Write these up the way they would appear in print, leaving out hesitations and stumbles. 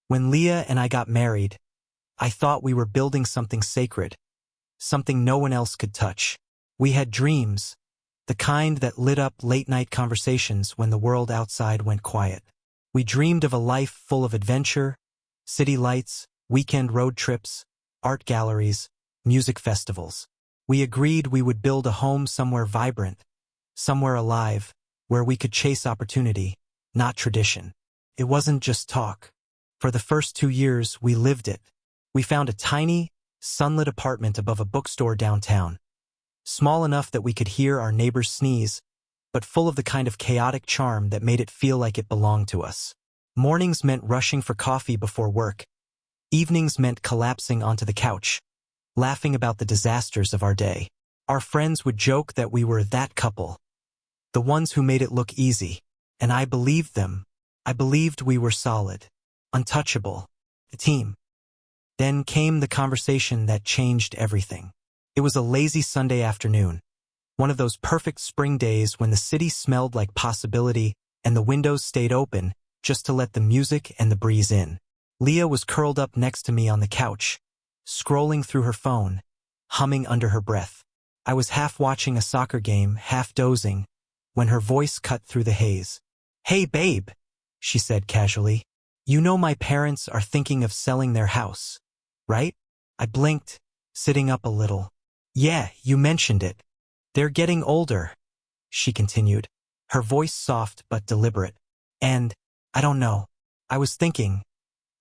When Leah and I got married, I thought we were building something sacred, something no one else could touch. We had dreams, the kind that lit up late-night conversations when the world outside went quiet. We dreamed of a life full of adventure, city lights, weekend road trips, art galleries, music festivals. We agreed we would build a home somewhere vibrant, somewhere alive, where we could chase opportunity, not tradition. It wasn't just talk. For the first 2 years, we lived it. We found a tiny, sunlit apartment above a bookstore downtown, small enough that we could hear our neighbors sneeze, but full of the kind of chaotic charm that made it feel like it belonged to us. Mornings meant rushing for coffee before work. Evenings meant collapsing onto the couch, laughing about the disasters of our day. Our friends would joke that we were that couple, the ones who made it look easy, and I believed them. I believed we were solid, untouchable, a team. Then came the conversation that changed everything. It was a lazy Sunday afternoon, one of those perfect spring days when the city smelled like possibility and the windows stayed open just to let the music and the breeze in. Leah was curled up next to me on the couch, scrolling through her phone, humming under her breath. I was half watching a soccer game, half dozing, when her voice cut through the haze. "Hey, babe," she said casually. "You know my parents are thinking of selling their house, right?" I blinked, sitting up a little. "Yeah, you mentioned it. They're getting older," she continued, her voice soft but deliberate. "And, I don't know. I was thinking,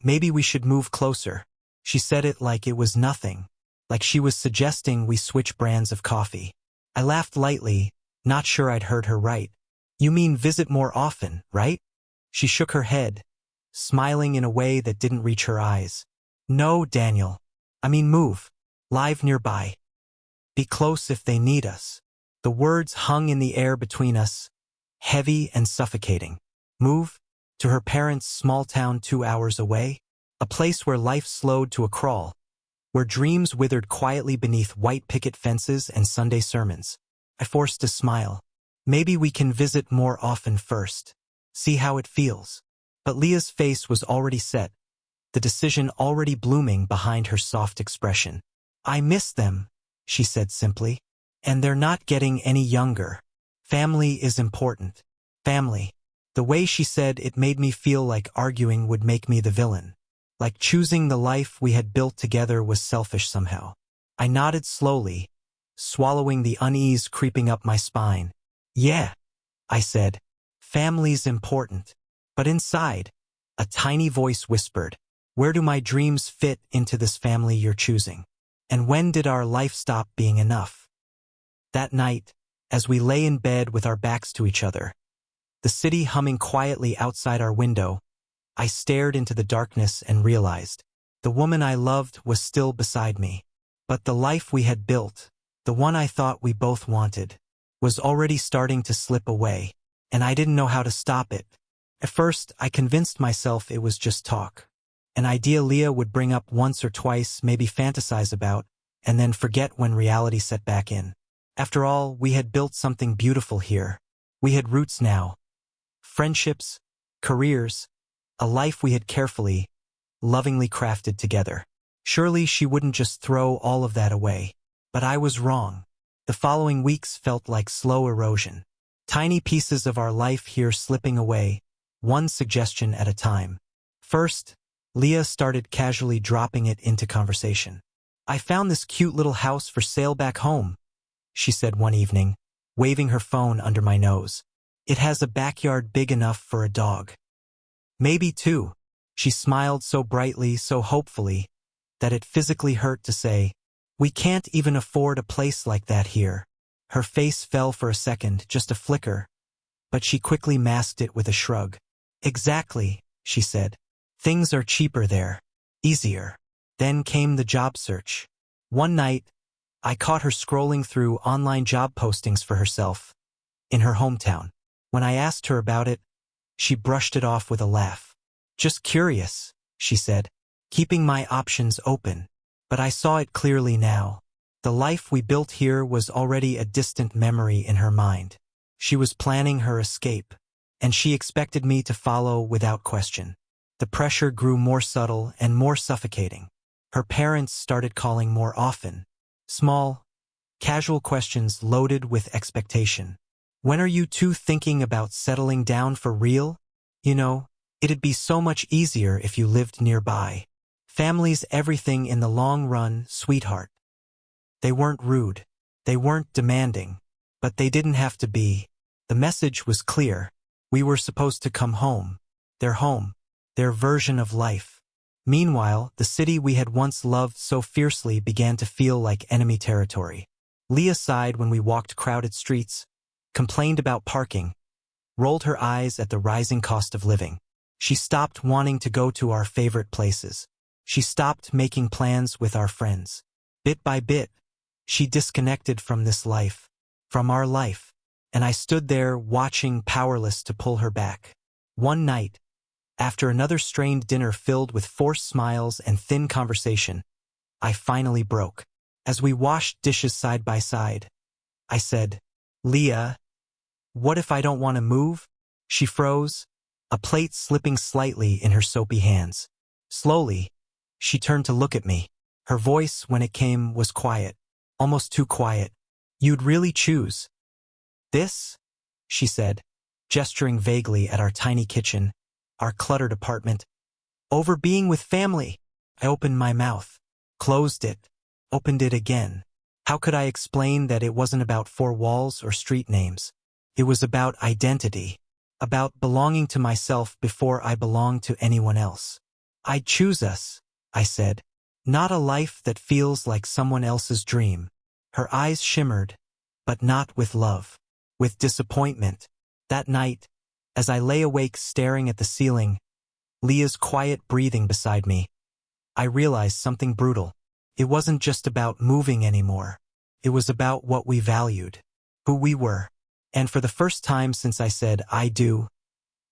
maybe we should move closer." She said it like it was nothing, like she was suggesting we switch brands of coffee. I laughed lightly, not sure I'd heard her right. "You mean visit more often, right?" She shook her head, smiling in a way that didn't reach her eyes. "No, Daniel. I mean move. Live nearby. Be close if they need us." The words hung in the air between us, heavy and suffocating. Move? To her parents' small town 2 hours away? A place where life slowed to a crawl, where dreams withered quietly beneath white picket fences and Sunday sermons. I forced a smile. "Maybe we can visit more often first. See how it feels." But Leah's face was already set, the decision already blooming behind her soft expression. "I miss them," she said simply. "And they're not getting any younger. Family is important. Family." The way she said it made me feel like arguing would make me the villain. Like choosing the life we had built together was selfish somehow. I nodded slowly, swallowing the unease creeping up my spine. "Yeah," I said. "Family's important." But inside, a tiny voice whispered, "Where do my dreams fit into this family you're choosing? And when did our life stop being enough?" That night, as we lay in bed with our backs to each other, the city humming quietly outside our window, I stared into the darkness and realized the woman I loved was still beside me. But the life we had built, the one I thought we both wanted, was already starting to slip away, and I didn't know how to stop it. At first, I convinced myself it was just talk, an idea Leah would bring up once or twice, maybe fantasize about, and then forget when reality set back in. After all, we had built something beautiful here. We had roots now. Friendships, careers, a life we had carefully, lovingly crafted together. Surely she wouldn't just throw all of that away. But I was wrong. The following weeks felt like slow erosion. Tiny pieces of our life here slipping away, one suggestion at a time. First, Leah started casually dropping it into conversation. "I found this cute little house for sale back home," she said one evening, waving her phone under my nose. "It has a backyard big enough for a dog. Maybe two." She smiled so brightly, so hopefully, that it physically hurt to say, "We can't even afford a place like that here." Her face fell for a second, just a flicker, but she quickly masked it with a shrug. "Exactly," she said. "Things are cheaper there. Easier." Then came the job search. One night, I caught her scrolling through online job postings for herself, in her hometown. When I asked her about it, she brushed it off with a laugh. "Just curious," she said, keeping my options open. But I saw it clearly now. The life we built here was already a distant memory in her mind. She was planning her escape, and she expected me to follow without question. The pressure grew more subtle and more suffocating. Her parents started calling more often. Small, casual questions loaded with expectation. When are you two thinking about settling down for real? You know, it'd be so much easier if you lived nearby. Family's everything in the long run, sweetheart. They weren't rude. They weren't demanding. But they didn't have to be. The message was clear. We were supposed to come home. Their version of life. Meanwhile, the city we had once loved so fiercely began to feel like enemy territory. Leah sighed when we walked crowded streets, complained about parking, rolled her eyes at the rising cost of living. She stopped wanting to go to our favorite places. She stopped making plans with our friends. Bit by bit, she disconnected from this life, from our life, and I stood there watching, powerless to pull her back. One night, after another strained dinner filled with forced smiles and thin conversation, I finally broke. As we washed dishes side by side, I said, "Leah, what if I don't want to move?" She froze, a plate slipping slightly in her soapy hands. Slowly, she turned to look at me. Her voice, when it came, was quiet, almost too quiet. "You'd really choose this?" she said, gesturing vaguely at our tiny kitchen, our cluttered apartment. "Over being with family?" I opened my mouth, closed it, opened it again. How could I explain that it wasn't about four walls or street names? It was about identity, about belonging to myself before I belonged to anyone else. "I'd choose us," I said. "Not a life that feels like someone else's dream." Her eyes shimmered, but not with love, with disappointment. That night, as I lay awake staring at the ceiling, Leah's quiet breathing beside me, I realized something brutal. It wasn't just about moving anymore. It was about what we valued, who we were. And for the first time since I said, "I do,"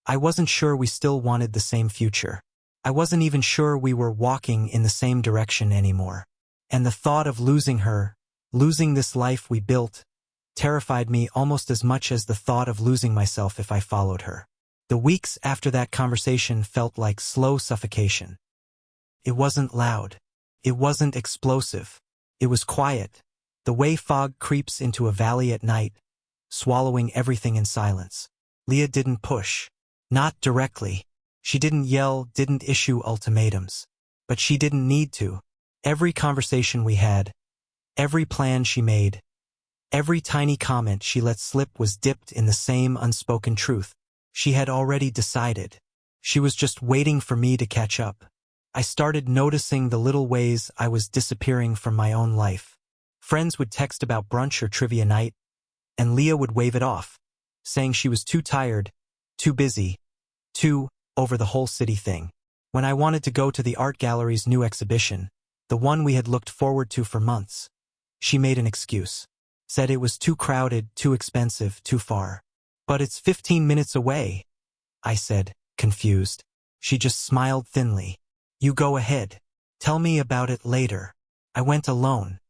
I wasn't sure we still wanted the same future. I wasn't even sure we were walking in the same direction anymore. And the thought of losing her, losing this life we built, terrified me almost as much as the thought of losing myself if I followed her. The weeks after that conversation felt like slow suffocation. It wasn't loud. It wasn't explosive. It was quiet, the way fog creeps into a valley at night, swallowing everything in silence. Leah didn't push. Not directly. She didn't yell, didn't issue ultimatums. But she didn't need to. Every conversation we had, every plan she made, every tiny comment she let slip was dipped in the same unspoken truth. She had already decided. She was just waiting for me to catch up. I started noticing the little ways I was disappearing from my own life. Friends would text about brunch or trivia night, and Leah would wave it off, saying she was too tired, too busy, too over the whole city thing. When I wanted to go to the art gallery's new exhibition, the one we had looked forward to for months, she made an excuse. Said it was too crowded, too expensive, too far. "But it's 15 minutes away," I said, confused. She just smiled thinly. "You go ahead. Tell me about it later." I went alone.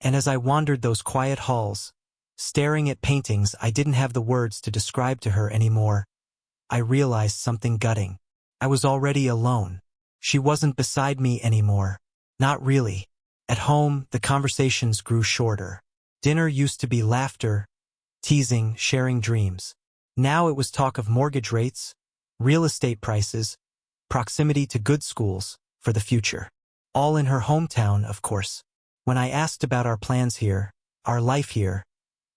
And as I wandered those quiet halls, staring at paintings I didn't have the words to describe to her anymore, I realized something gutting. I was already alone. She wasn't beside me anymore. Not really. At home, the conversations grew shorter. Dinner used to be laughter, teasing, sharing dreams. Now it was talk of mortgage rates, real estate prices, proximity to good schools for the future. All in her hometown, of course. When I asked about our plans here, our life here,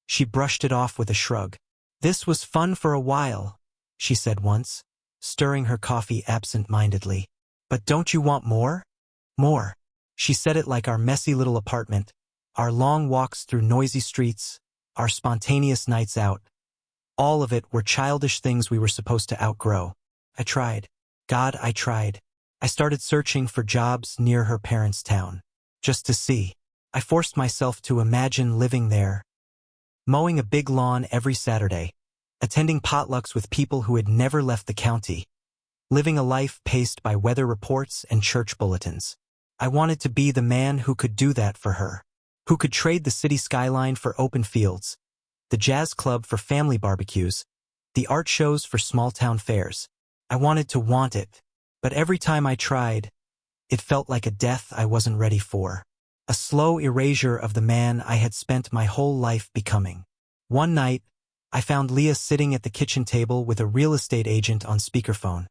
she brushed it off with a shrug. "This was fun for a while," she said once, stirring her coffee absent-mindedly. "But don't you want more?" "More." She said it like our messy little apartment, our long walks through noisy streets, our spontaneous nights out. All of it were childish things we were supposed to outgrow. I tried. God, I tried. I started searching for jobs near her parents' town. Just to see. I forced myself to imagine living there. Mowing a big lawn every Saturday. Attending potlucks with people who had never left the county. Living a life paced by weather reports and church bulletins. I wanted to be the man who could do that for her. Who could trade the city skyline for open fields, the jazz club for family barbecues, the art shows for small-town fairs. I wanted to want it, But every time I tried, it felt like a death I wasn't ready for. A slow erasure of the man I had spent my whole life becoming. One night, I found Leah sitting at the kitchen table with a real estate agent on speakerphone,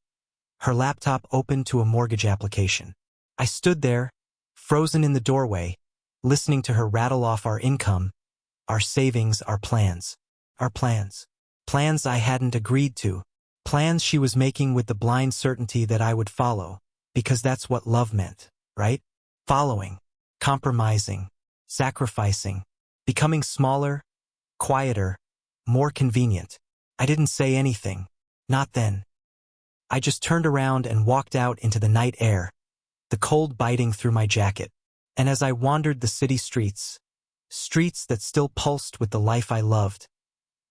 her laptop open to a mortgage application. I stood there, frozen in the doorway, listening to her rattle off our income, our savings, our plans. Our plans. Plans I hadn't agreed to. Plans she was making with the blind certainty that I would follow, because that's what love meant, right? Following, compromising, sacrificing, becoming smaller, quieter, more convenient. I didn't say anything. Not then. I just turned around and walked out into the night air, the cold biting through my jacket. And as I wandered the city streets that still pulsed with the life I loved,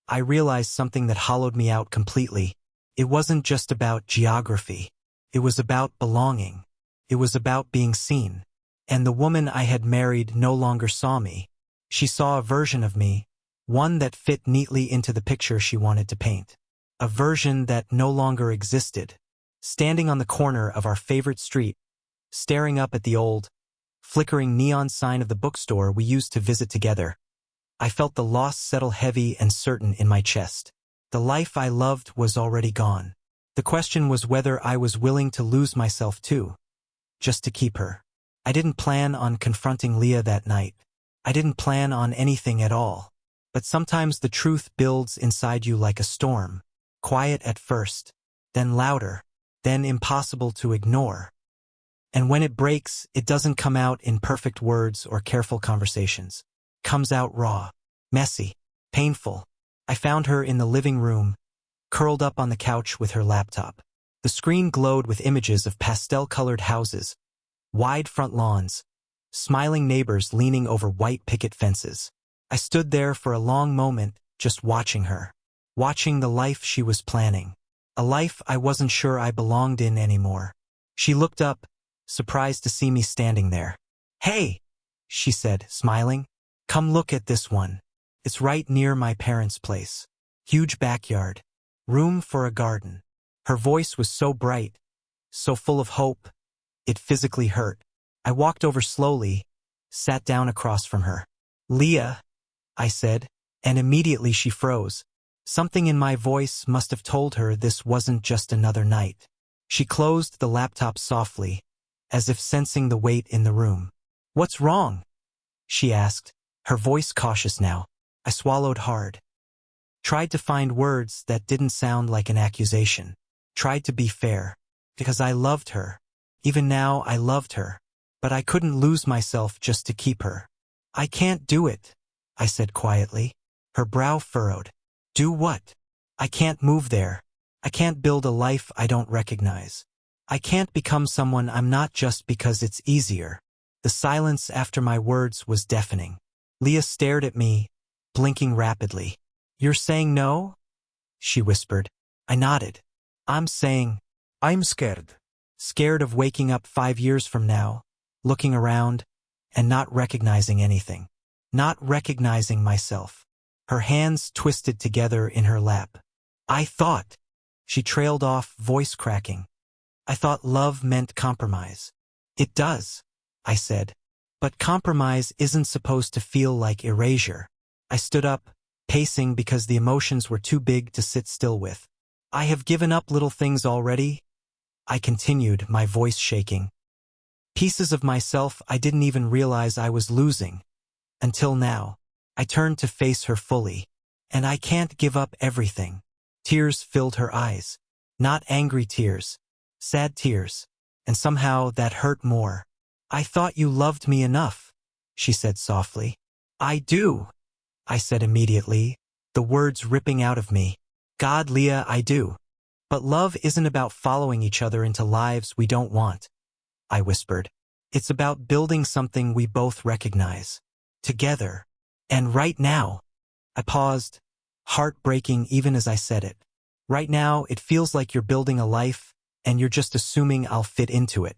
I realized something that hollowed me out completely. It wasn't just about geography. It was about belonging. It was about being seen. And the woman I had married no longer saw me. She saw a version of me, one that fit neatly into the picture she wanted to paint. A version that no longer existed. Standing on the corner of our favorite street, staring up at the old, flickering neon sign of the bookstore we used to visit together, I felt the loss settle heavy and certain in my chest. The life I loved was already gone. The question was whether I was willing to lose myself too, just to keep her. I didn't plan on confronting Leah that night. I didn't plan on anything at all. But sometimes the truth builds inside you like a storm, quiet at first, then louder, then impossible to ignore. And when it breaks, it doesn't come out in perfect words or careful conversations. It comes out raw, messy, painful. I found her in the living room, curled up on the couch with her laptop. The screen glowed with images of pastel-colored houses, wide front lawns, smiling neighbors leaning over white picket fences. I stood there for a long moment, just watching her, watching the life she was planning, a life I wasn't sure I belonged in anymore. She looked up, surprised to see me standing there. "Hey," she said, smiling. "Come look at this one. It's right near my parents' place. Huge backyard. Room for a garden." Her voice was so bright, so full of hope, it physically hurt. I walked over slowly, sat down across from her. "Leah," I said, and immediately she froze. Something in my voice must have told her this wasn't just another night. She closed the laptop softly, as if sensing the weight in the room. "What's wrong?" she asked, her voice cautious now. I swallowed hard. Tried to find words that didn't sound like an accusation. Tried to be fair. Because I loved her. Even now I loved her. But I couldn't lose myself just to keep her. "I can't do it," I said quietly. Her brow furrowed. "Do what?" "I can't move there. I can't build a life I don't recognize. I can't become someone I'm not just because it's easier." The silence after my words was deafening. Leah stared at me, blinking rapidly. "You're saying no?" she whispered. I nodded. "I'm saying, I'm scared. Scared of waking up 5 years from now, looking around, and not recognizing anything. Not recognizing myself." Her hands twisted together in her lap. "I thought," she trailed off, voice cracking. "I thought love meant compromise." "It does," I said. "But compromise isn't supposed to feel like erasure." I stood up, pacing because the emotions were too big to sit still with. "I have given up little things already," I continued, my voice shaking. "Pieces of myself I didn't even realize I was losing. Until now." I turned to face her fully. "And I can't give up everything." Tears filled her eyes. Not angry tears. Sad tears. And somehow that hurt more. "I thought you loved me enough," she said softly. "I do," I said immediately, the words ripping out of me. "God, Leah, I do. But love isn't about following each other into lives we don't want," I whispered. "It's about building something we both recognize. Together. And right now." I paused, heartbreaking even as I said it. "Right now, it feels like you're building a life, and you're just assuming I'll fit into it.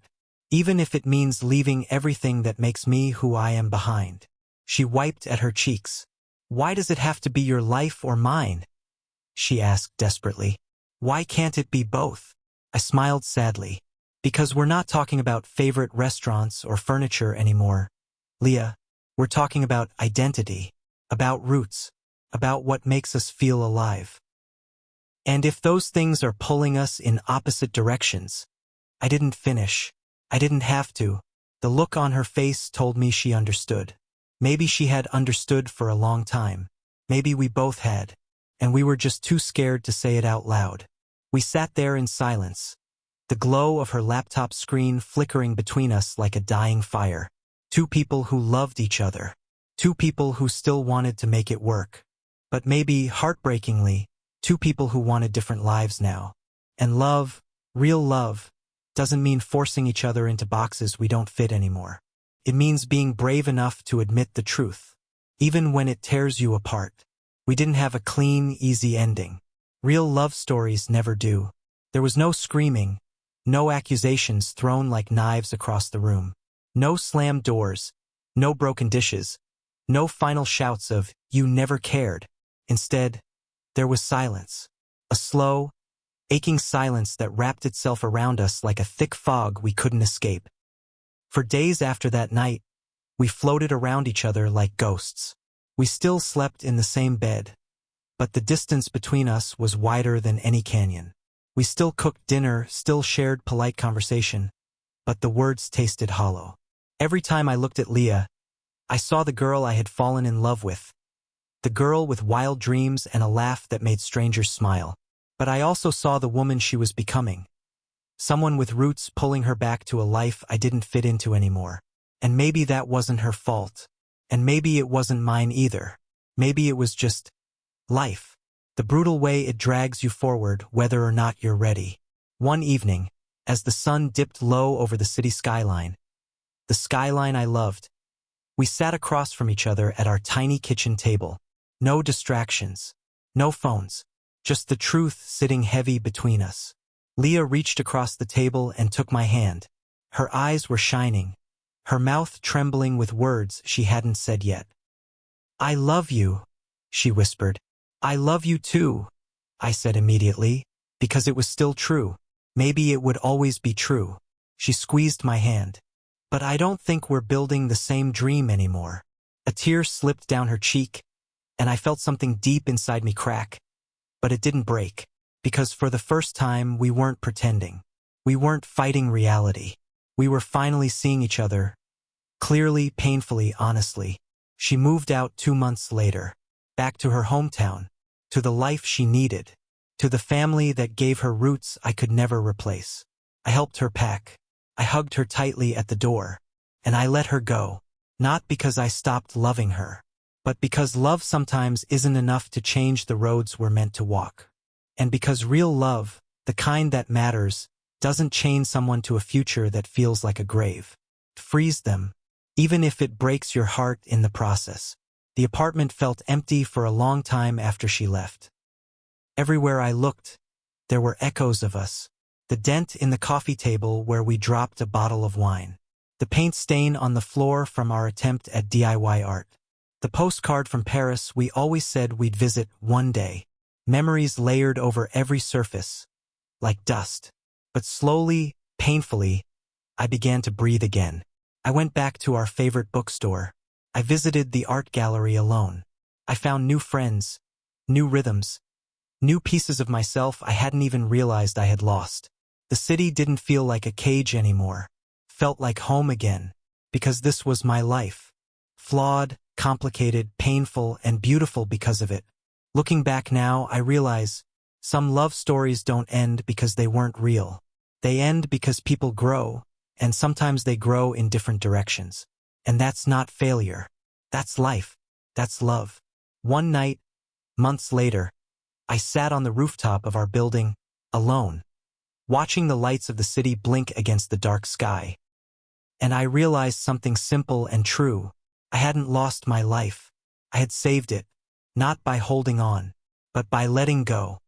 Even if it means leaving everything that makes me who I am behind." She wiped at her cheeks. "Why does it have to be your life or mine?" she asked desperately. "Why can't it be both?" I smiled sadly. Because we're not talking about favorite restaurants or furniture anymore, Leah. We're talking about identity, about roots, about what makes us feel alive. And if those things are pulling us in opposite directions, I didn't finish. I didn't have to. The look on her face told me she understood. Maybe she had understood for a long time. Maybe we both had. And we were just too scared to say it out loud. We sat there in silence, the glow of her laptop screen flickering between us like a dying fire. Two people who loved each other. Two people who still wanted to make it work. But maybe, heartbreakingly, two people who wanted different lives now. And love, real love, doesn't mean forcing each other into boxes we don't fit anymore. It means being brave enough to admit the truth, even when it tears you apart. We didn't have a clean, easy ending. Real love stories never do. There was no screaming, no accusations thrown like knives across the room, no slammed doors, no broken dishes, no final shouts of, "You never cared." Instead, there was silence. A slow, aching silence that wrapped itself around us like a thick fog we couldn't escape. For days after that night, we floated around each other like ghosts. We still slept in the same bed, but the distance between us was wider than any canyon. We still cooked dinner, still shared polite conversation, but the words tasted hollow. Every time I looked at Leah, I saw the girl I had fallen in love with. The girl with wild dreams and a laugh that made strangers smile. But I also saw the woman she was becoming. Someone with roots pulling her back to a life I didn't fit into anymore. And maybe that wasn't her fault. And maybe it wasn't mine either. Maybe it was just life. The brutal way it drags you forward whether or not you're ready. One evening, as the sun dipped low over the city skyline, the skyline I loved, we sat across from each other at our tiny kitchen table. No distractions. No phones. Just the truth sitting heavy between us. Leah reached across the table and took my hand. Her eyes were shining, her mouth trembling with words she hadn't said yet. "I love you," she whispered. "I love you too," I said immediately, because it was still true. Maybe it would always be true. She squeezed my hand. "But I don't think we're building the same dream anymore." A tear slipped down her cheek, and I felt something deep inside me crack. But it didn't break, because for the first time we weren't pretending. We weren't fighting reality. We were finally seeing each other, clearly, painfully, honestly. She moved out 2 months later, back to her hometown, to the life she needed, to the family that gave her roots I could never replace. I helped her pack. I hugged her tightly at the door, and I let her go, not because I stopped loving her, but because love sometimes isn't enough to change the roads we're meant to walk. And because real love, the kind that matters, doesn't chain someone to a future that feels like a grave. It frees them, even if it breaks your heart in the process. The apartment felt empty for a long time after she left. Everywhere I looked, there were echoes of us. The dent in the coffee table where we dropped a bottle of wine. The paint stain on the floor from our attempt at DIY art. The postcard from Paris we always said we'd visit one day. Memories layered over every surface, like dust. But slowly, painfully, I began to breathe again. I went back to our favorite bookstore. I visited the art gallery alone. I found new friends, new rhythms, new pieces of myself I hadn't even realized I had lost. The city didn't feel like a cage anymore. Felt like home again, because this was my life. Flawed, complicated, painful, and beautiful because of it. Looking back now, I realize some love stories don't end because they weren't real. They end because people grow, and sometimes they grow in different directions. And that's not failure. That's life. That's love. One night, months later, I sat on the rooftop of our building, alone, watching the lights of the city blink against the dark sky. And I realized something simple and true. I hadn't lost my life. I had saved it, not by holding on, but by letting go.